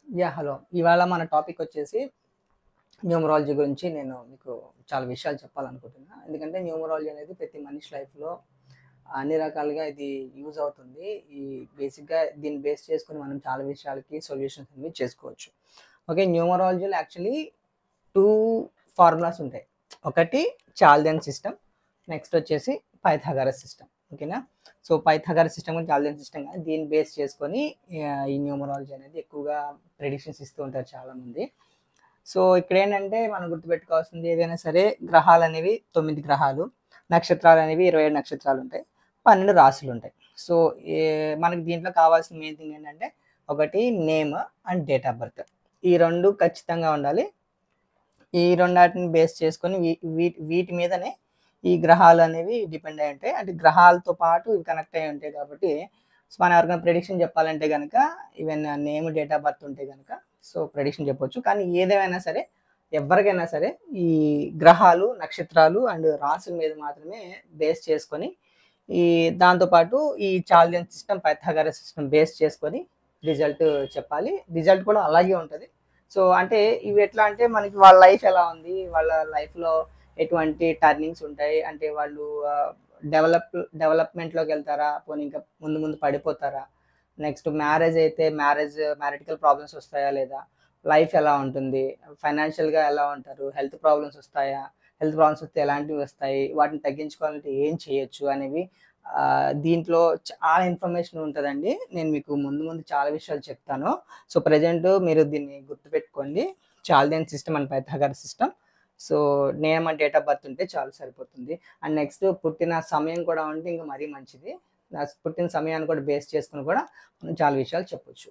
Hello. ఇవాళ మన topic వచ్చేసి న్యూమరాలజీ గురించి నేను మీకు చాలా విషయాలు చెప్పాలనుకుంటున్నా. ఎందుకంటే న్యూమరాలజీ అనేది ప్రతి మనిషి లైఫ్‌లో అన్ని రకాలుగా ఇది యూజ్ అవుతుంది. ఈ బేసిక్‌గా దీన్ని బేస్ చేసుకొని మనం చాలా విషయాలకి సొల్యూషన్స్ అనేవి చేసుకోవచ్చు. ఓకే. న్యూమరాలజీలో యాక్చువల్లీ 2 ఫార్ములాస్ ఉంటాయి. ఒకటి చాల్డియన్ సిస్టమ్. నెక్స్ట్ వచ్చేసి పైథాగరస్ సిస్టమ్. ఓకేనా? So, Pythagoras system, Chaldean system గాని దీన్ని బేస్ చేసుకొని ఈ న్యూమరాలజీ అనేది ఎక్కువగా ప్రెడిక్షన్స్ ఇస్తూ ఉంటారు చాలామంది. సో, ఇక్కడేంటంటే మనం గుర్తుపెట్టుకోవాల్సింది ఏదైనా సరే గ్రహాలనేవి 9 గ్రహాలు, నక్షత్రాలనేవి 27 నక్షత్రాలుంటాయి. 12 రాశులుంటాయి. సో, మనకి దీంట్లో కావాల్సిన మెయిన్ థింగ్ ఏంటంటే ఒకటి name and date of birth. ఈ 2 ఖచ్చితంగా ఉండాలి. ఈ రెండాటిని బేస్ చేసుకొని వీటి మీదనే ఈ గ్రహాలు అనేవి డిపెండ్ అయి ఉంటాయి. అంటే గ్రహాలతో పాటు ఇవి కనెక్ట్ అయ్యి ఉంటాయి కాబట్టి మనం ఎవరికైనా ప్రెడిక్షన్ చెప్పాలంటే గనక even name, date of birth ఉంటే గనక సో ప్రెడిక్షన్ చెప్పొచ్చు. కానీ ఏదేమైనా సరే ఎవరికైనా సరే ఈ గ్రహాలు, నక్షత్రాలు అండ్ రాశుల మీద మాత్రమే బేస్ చేసుకొని ఈ దాంతోపాటు ఈ Chaldean system, Pythagoras system base చేసుకొని రిజల్ట్ చెప్పాలి. రిజల్ట్ కూడా అలాగే ఉంటది. సో, అంటే ఇవి ఎట్లా అంటే మనకి వాళ్ళ లైఫ్ ఎలా ఉంది, వాళ్ళ లైఫ్‌లో ఎటువంటి టర్నింగ్స్ ఉంటాయి, అంటే వాళ్ళు డెవలప్‌మెంట్‌లోకి వెళ్తారా? పోనీ ఇంకా ముందు ముందు పడిపోతారా? నెక్స్ట్ మ్యారేజ్ అయితే మ్యారిటికల్ ప్రాబ్లమ్స్ వస్తాయా లేదా? లైఫ్ ఎలా ఉంటుంది? ఫైనాన్షియల్‌గా ఎలా ఉంటారు? హెల్త్ ప్రాబ్లమ్స్ వస్తాయా? హెల్త్ ప్రాబ్లమ్స్ వస్తే ఎలాంటివి వస్తాయి? వాటిని తగ్గించుకోవాలంటే ఏం చేయొచ్చు అనేవి దీంట్లో చాలా ఇన్ఫర్మేషన్ ఉంటదండి. నేను మీకు ముందు ముందు చాలా విషయాలు చెప్తాను. సో, ప్రెజెంట్ మీరు దీన్ని గుర్తుపెట్టుకోండి. Chaldean system and Pythagoras system. So, name and date of birth ఉంటే చాలు సరిపోతుంది. అండ్ నెక్స్ట్ పుట్టిన సమయం కూడా ఉంటే ఇంక మరీ మంచిది. పుట్టిన సమయాన్ని కూడా బేస్ చేసుకొని కూడా మనం చాలా విషయాలు చెప్పొచ్చు.